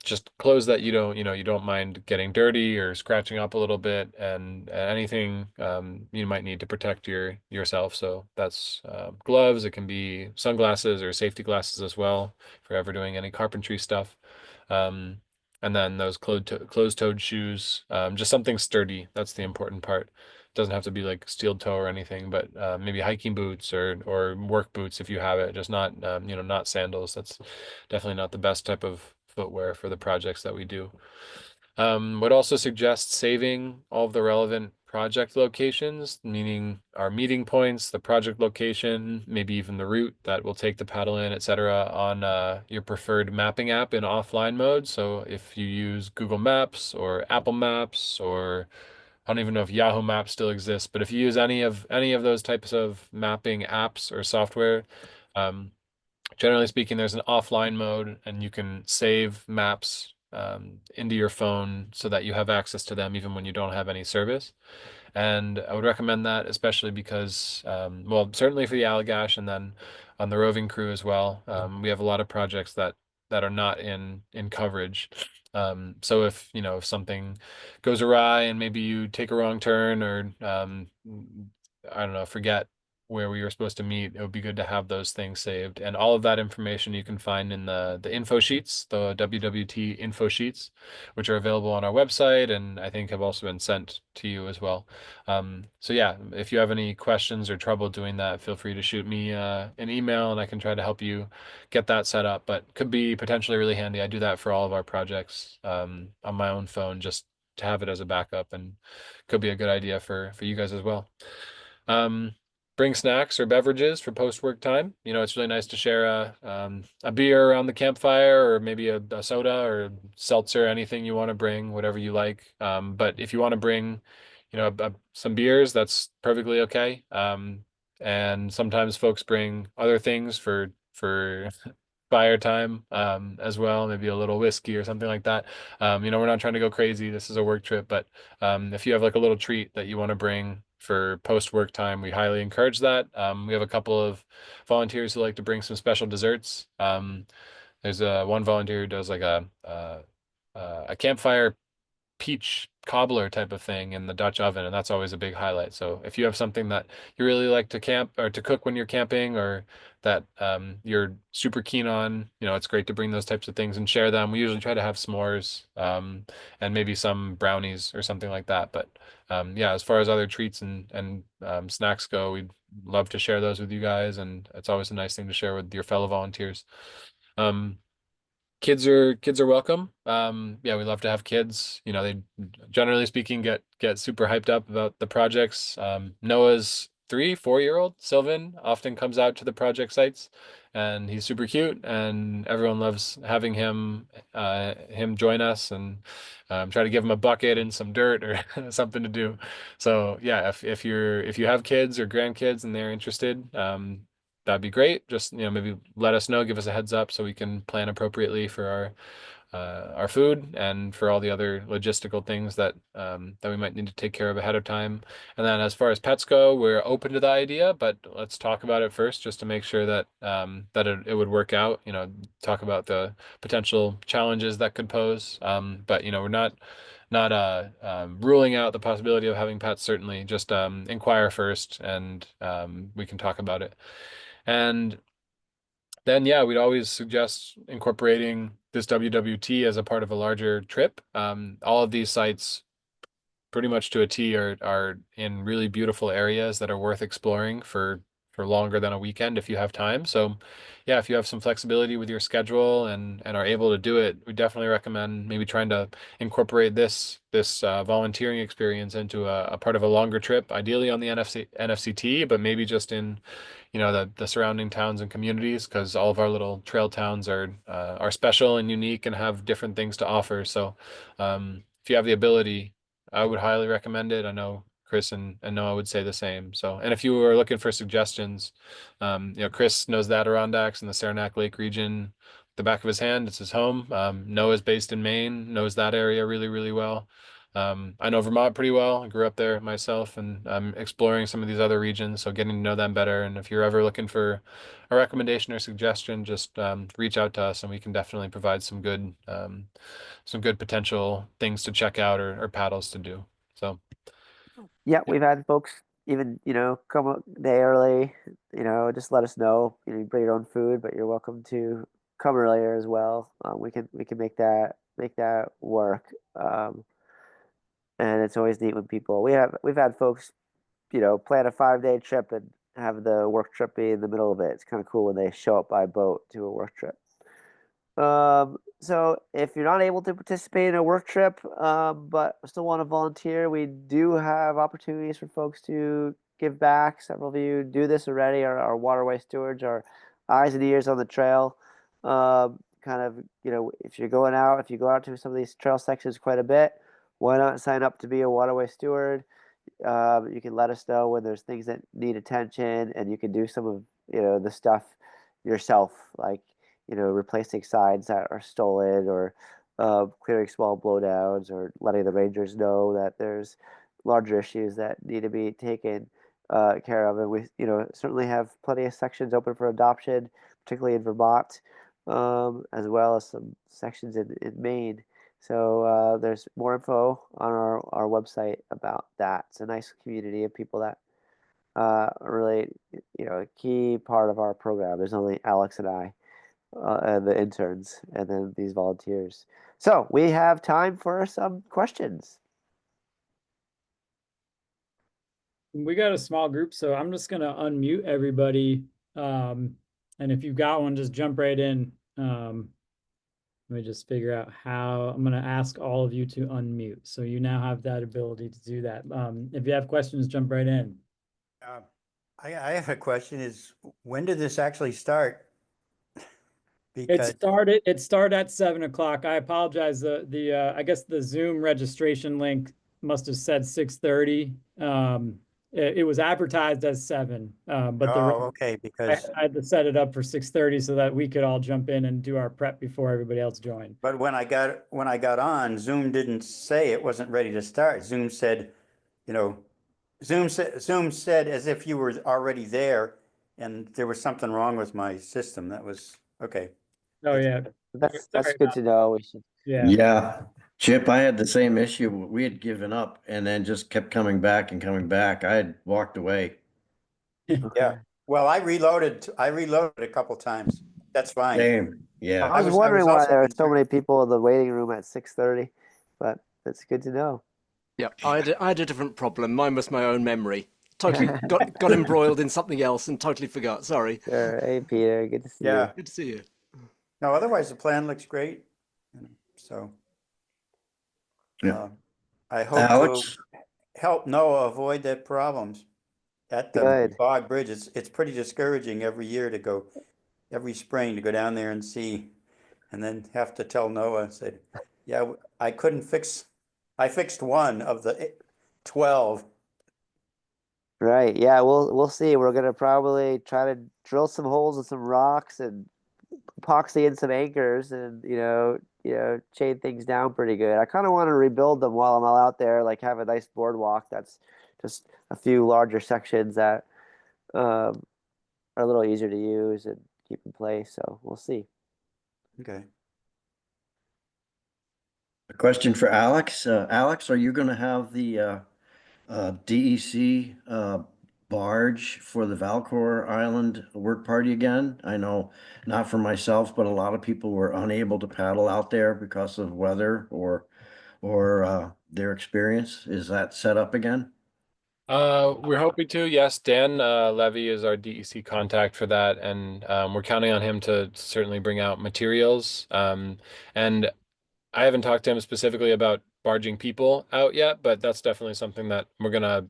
Just clothes that you don't mind getting dirty or scratching up a little bit, and anything you might need to protect yourself. So that's gloves. It can be sunglasses or safety glasses as well for ever doing any carpentry stuff. And then those closed-toed shoes, just something sturdy. That's the important part. Doesn't have to be like steel toe or anything, but maybe hiking boots or work boots if you have it. Just not not sandals. That's definitely not the best type of footwear for the projects that we do. Would also suggest saving all of the relevant project locations, meaning our meeting points, the project location, maybe even the route that will take the paddle in, etc., on your preferred mapping app in offline mode. So if you use Google Maps or Apple Maps or I don't even know if Yahoo Maps still exists, but if you use any of those types of mapping apps or software, um, generally speaking, there's an offline mode, and you can save maps into your phone so that you have access to them even when you don't have any service. And I would recommend that, especially because, well, certainly for the Allagash, and then on the roving crew as well. We have a lot of projects that are not in coverage. So if, if something goes awry and maybe you take a wrong turn, or I don't know, forget where we were supposed to meet, it would be good to have those things saved. And all of that information you can find in the info sheets, the WWT info sheets, which are available on our website, and I think have also been sent to you as well. So yeah, if you have any questions or trouble doing that, feel free to shoot me an email, and I can try to help you get that set up. But could be potentially really handy. I do that for all of our projects on my own phone, just to have it as a backup, and could be a good idea for you guys as well. Bring snacks or beverages for post-work time. It's really nice to share a beer around the campfire, or maybe a soda or seltzer, anything you want to bring, whatever you like. But if you want to bring, some beers, that's perfectly okay. And sometimes folks bring other things for fire time as well, maybe a little whiskey or something like that. We're not trying to go crazy. This is a work trip, but if you have like a little treat that you want to bring for post-work time, we highly encourage that. We have a couple of volunteers who like to bring some special desserts. There's one volunteer who does like a campfire peach cobbler type of thing in the Dutch oven, and that's always a big highlight. So if you have something that you really like to camp or to cook when you're camping, or that you're super keen on, it's great to bring those types of things and share them. We usually try to have s'mores and maybe some brownies or something like that. But yeah, as far as other treats and snacks go, we'd love to share those with you guys, and it's always a nice thing to share with your fellow volunteers. Kids are welcome. Yeah, we love to have kids. They, generally speaking, get super hyped up about the projects. Noah's 3, 4-year-old Sylvan often comes out to the project sites, and he's super cute, and everyone loves having him join us, and try to give him a bucket and some dirt or something to do. So yeah, if you have kids or grandkids and they're interested, that'd be great. Just, maybe let us know, give us a heads up so we can plan appropriately for our food and for all the other logistical things that we might need to take care of ahead of time. And then as far as pets go, we're open to the idea, but let's talk about it first, just to make sure that it would work out. Talk about the potential challenges that could pose. But we're not ruling out the possibility of having pets. Certainly, just inquire first, and we can talk about it. And then, yeah, we'd always suggest incorporating this WWT as a part of a larger trip. All of these sites, pretty much to a T, are in really beautiful areas that are worth exploring for longer than a weekend if you have time. So yeah, if you have some flexibility with your schedule and are able to do it, we definitely recommend maybe trying to incorporate this volunteering experience into a part of a longer trip, ideally on the NFCT, but maybe just in the surrounding towns and communities, because all of our little trail towns are special and unique and have different things to offer. So if you have the ability, I would highly recommend it. I know Chris and Noah would say the same. So, and if you were looking for suggestions, Chris knows the Adirondacks and the Saranac Lake region the back of his hand. It's his home. Noah's based in Maine, knows that area really, really well. I know Vermont pretty well. I grew up there myself, and I'm exploring some of these other regions, so getting to know them better. And if you're ever looking for a recommendation or suggestion, just reach out to us, and we can definitely provide some good potential things to check out, or paddles to do. So Yeah, yeah. we've had folks even, come a day early, just let us know. You bring your own food, but you're welcome to come earlier as well. We can make that work. And it's always neat when we've had folks, plan a 5-day trip and have the work trip be in the middle of it. It's kind of cool when they show up by boat to a work trip. So if you're not able to participate in a work trip, but still want to volunteer, we do have opportunities for folks to give back. Several of you do this already. Our waterway stewards, our eyes and ears on the trail. Kind of, if you go out to some of these trail sections quite a bit, why not sign up to be a waterway steward? You can let us know when there's things that need attention, and you can do some of the stuff yourself, like replacing signs that are stolen, or clearing small blowdowns, or letting the rangers know that there's larger issues that need to be taken care of. And we certainly have plenty of sections open for adoption, particularly in Vermont, as well as some sections in Maine. So there's more info on our website about that. It's a nice community of people that are really, a key part of our program. There's only Alex and I, and the interns, and then these volunteers. So we have time for some questions. We got a small group, so I'm just gonna unmute everybody. And if you've got one, just jump right in. Let me just figure out how. I'm gonna ask all of you to unmute. So you now have that ability to do that. If you have questions, jump right in. I have a question is, when did this actually start? It Because, started at 7 o'clock. I apologize. I guess the Zoom registration link must have said 6:30. It was advertised as 7, but okay, I because, had to set it up for 6:30 so that we could all jump in and do our prep before everybody else joined. but when I got on, Zoom didn't say it wasn't ready to start. Zoom said, you know, Zoom said as if you were already there and there was something wrong with my system. That was, okay. Oh, yeah. That's Sorry good about to know. We should. Yeah. Yeah, Chip, I had the same issue. We had given up and then just kept coming back and coming back. I had walked away. Yeah. Well, I reloaded a couple times. That's fine. Same, yeah. I was I wondering was why also there are so concerned- many people in the waiting room at 6:30, but that's good to know. Yeah, I had a different problem. Mine was my own memory. Totally got embroiled in something else and totally forgot. Sorry. Sure. Hey, Peter, good to see Yeah. you. Good to see you. No, otherwise the plan looks great. So Yeah. I hope Alex, to help Noah avoid that problems at the Good. Bog Bridge. It's pretty discouraging every year to go, every spring to go down there and see, and then have to tell Noah, said, yeah, I fixed one of the 12. Right. Yeah, we'll see. We're gonna probably try to drill some holes with some rocks and epoxy in some anchors, and chain things down pretty good. I kind of want to rebuild them while I'm all out there, like have a nice boardwalk that's just a few larger sections that are a little easier to use and keep in place. So we'll see. Okay. a question for Alex. Alex, are you gonna have the DEC barge for the Valcor Island work party again? I know not for myself, but a lot of people were unable to paddle out there because of weather or their experience. Is that set up again? We're hoping to. Yes, Dan Levy is our DEC contact for that, and we're counting on him to certainly bring out materials. And I haven't talked to him specifically about barging people out yet, but that's definitely something that we're gonna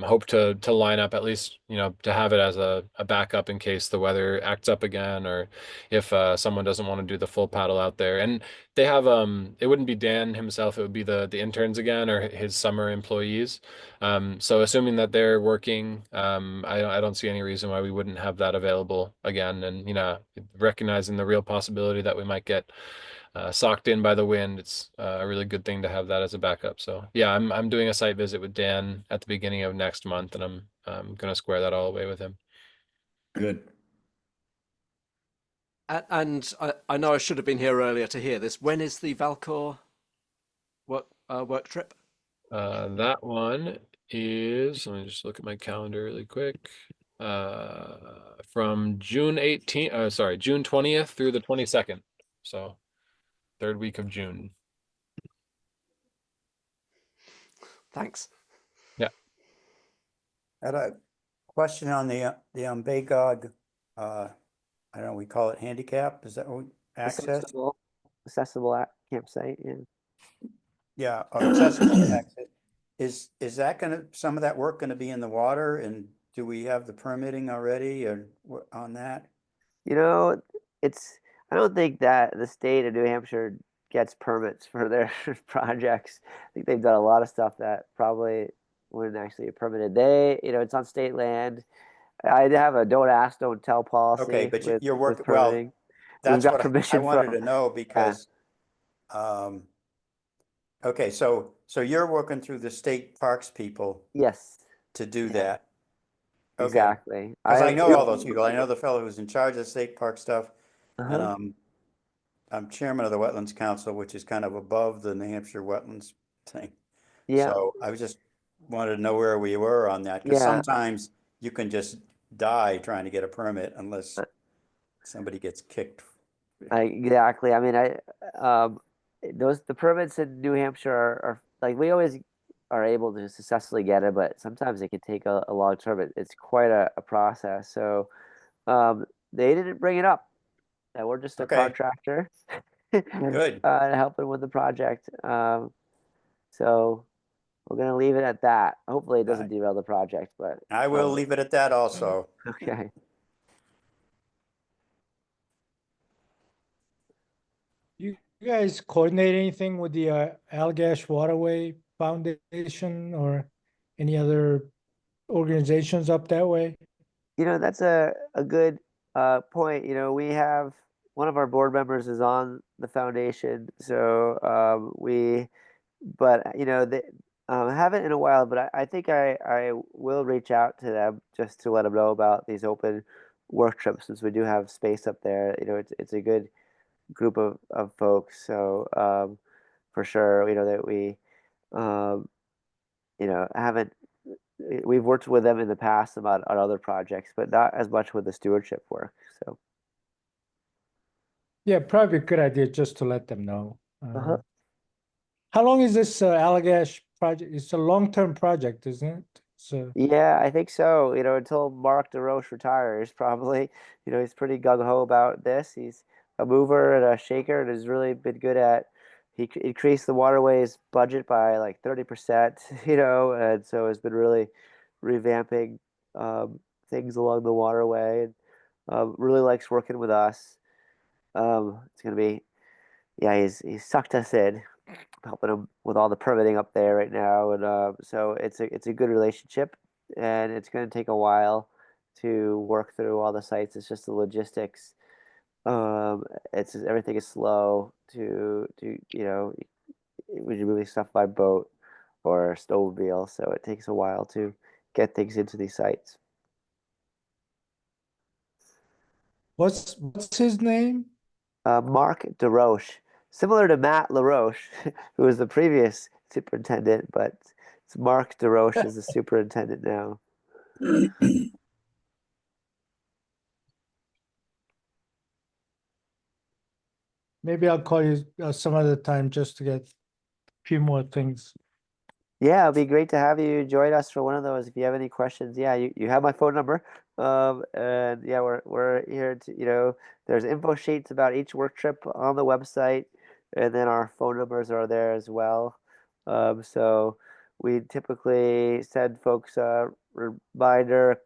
hope to line up, at least, to have it as a backup in case the weather acts up again, or if someone doesn't want to do the full paddle out there. And they have it wouldn't be Dan himself, it would be the interns again, or his summer employees. So assuming that they're working, I don't see any reason why we wouldn't have that available again. And recognizing the real possibility that we might get socked in by the wind, it's a really good thing to have that as a backup. So yeah, I'm doing a site visit with Dan at the beginning of next month, and I'm gonna square that all away with him. Good. And I know I should have been here earlier to hear this. When is the Valcor work trip? That one is, let me just look at my calendar really quick. From June 20th through the 22nd. So 3rd week of June. Thanks. Yeah. I had a question on the Umbagog, I don't know, we call it handicap, is that what, access? Accessible campsite. Yeah. Yeah, accessible access. Is that some of that work gonna be in the water, and do we have the permitting already or on that? I don't think that the state of New Hampshire gets permits for their projects. I think they've done a lot of stuff that probably wouldn't actually be permitted. It's on state land. I have a don't ask, don't tell policy Okay, but with you're working, permitting. well, We've that's got what I permission wanted from, to know because, okay, so you're working through the state parks people yes, to do yeah, that. Okay, exactly. because I know all those people. I know the fellow who's in charge of the state park stuff, and Uh-huh. I'm chairman of the Wetlands Council, which is kind of above the New Hampshire wetlands thing. Yeah, So I was just wanted to know where we were on that, because yeah, sometimes you can just die trying to get a permit unless somebody gets kicked. exactly. I mean, the permits in New Hampshire are like, we always are able to successfully get it, but sometimes it can take a long term. It's quite a process. So they didn't bring it up. That we're just a Okay, contractor good. helping with the project. So we're gonna leave it at that. Hopefully, it doesn't Right. derail the project, but I will leave it at that also. okay. You guys coordinate anything with the Allagash Waterway Foundation or any other organizations up that way? That's a good point. We have one of our board members is on the foundation, so but they haven't in a while. But I think I will reach out to them just to let them know about these open work trips, since we do have space up there. It's a good group of folks. So for sure, that we um, haven't we've worked with them in the past about on other projects, but not as much with the stewardship work. So Yeah, probably a good idea just to let them know. Uh-huh. How long is this Allagash project? It's a long-term project, isn't it? So yeah, I think so. Until Mark DeRoche retires, probably. He's pretty gung ho about this. He's a mover and a shaker, and has really been good at. He increased the waterways budget by like 30%. And so has been really revamping things along the waterway, and really likes working with us. It's gonna be, yeah, he's sucked us in, helping him with all the permitting up there right now, and so it's a good relationship, and it's going to take a while to work through all the sites. It's just the logistics. Everything is slow to when you're moving stuff by boat or snowmobile, so it takes a while to get things into these sites. what's his name? Mark DeRoche, similar to Matt LaRoche, who was the previous superintendent, but it's Mark DeRoche is the superintendent now. Maybe I'll call you some other time just to get a few more things. Yeah, it'd be great to have you join us for one of those. If you have any questions, yeah, you have my phone number. And yeah, we're here to, there's info sheets about each work trip on the website, and then our phone numbers are there as well. So we typically send folks a reminder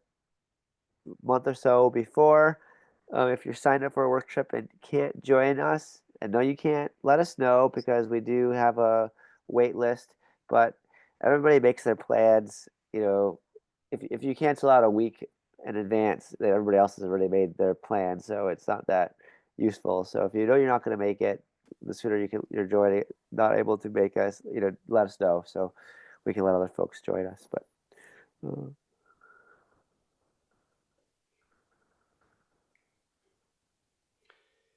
month or so before. If you're signed up for a work trip and can't join us, and no, you can't, let us know, because we do have a wait list. But everybody makes their plans. If you cancel out a week in advance, then everybody else has already made their plan, so it's not that useful. So if you know you're not going to make it, the sooner you're joining, not able to make us, let us know, so we can let other folks join us. But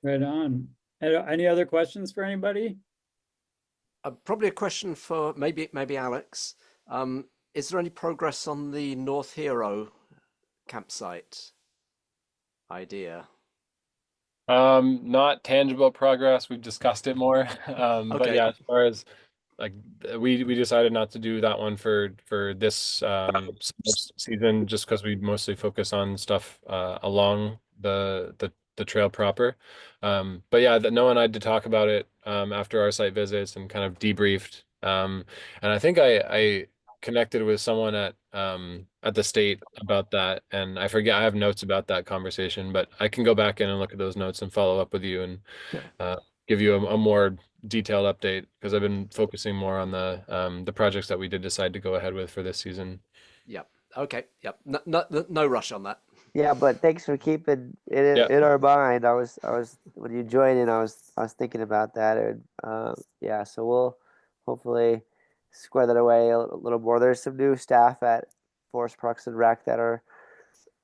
Right on. Any other questions for anybody? Probably a question for maybe Alex. Is there any progress on the North Hero campsite idea? Not tangible progress. We've discussed it more. But Okay. yeah, as far as like we decided not to do that one for this season, just because we mostly focus on stuff along the trail proper. But yeah, Noah and I did talk about it after our site visits and kind of debriefed. And I think I connected with someone at the state about that, and I forget, I have notes about that conversation, but I can go back in and look at those notes and follow up with you and Sure. give you a more detailed update because I've been focusing more on the projects that we did decide to go ahead with for this season. Yep. Okay. Yep. No rush on that. Yeah, but thanks for keeping it in, Yeah. in our mind. I was when you joined in, I was thinking about that, and yeah, so we'll hopefully square that away a little more. There's some new staff at Forest Parks and Rec that are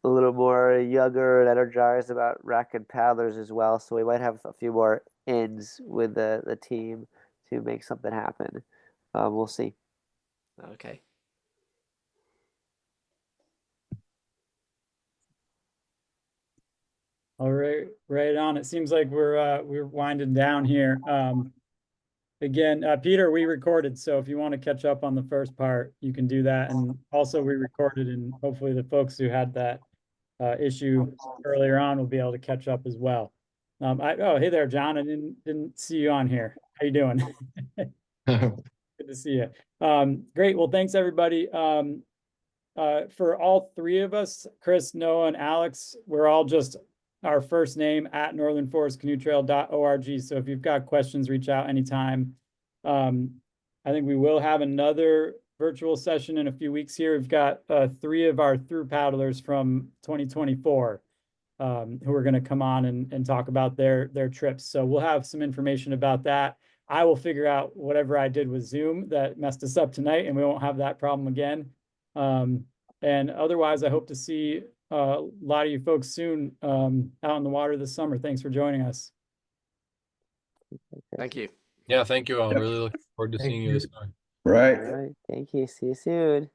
a little more younger and energized about rec and paddlers as well. So we might have a few more ins with the team to make something happen. We'll see. Okay. All right, right on. It seems like we're winding down here. Again, Peter, we recorded, so if you want to catch up on the first part, you can do that. And also we recorded, and hopefully the folks who had that issue earlier on will be able to catch up as well. Oh, hey there, John. I didn't see you on here. How you doing? Good to see you. Great. Well, thanks everybody. For all three of us, Chris, Noah, and Alex, we're all just our first name at northernforestcanoetrail.org. So if you've got questions, reach out anytime. I think we will have another virtual session in a few weeks here. We've got 3 of our through paddlers from 2024 who are going to come on and talk about their trips. So we'll have some information about that. I will figure out whatever I did with Zoom that messed us up tonight, and we won't have that problem again. And otherwise, I hope to see a lot of you folks soon out in the water this summer. Thanks for joining us. Thank you. Yeah, thank you all. Really looking forward to Thank seeing you you. this summer. Right. All right. Thank you. See you soon.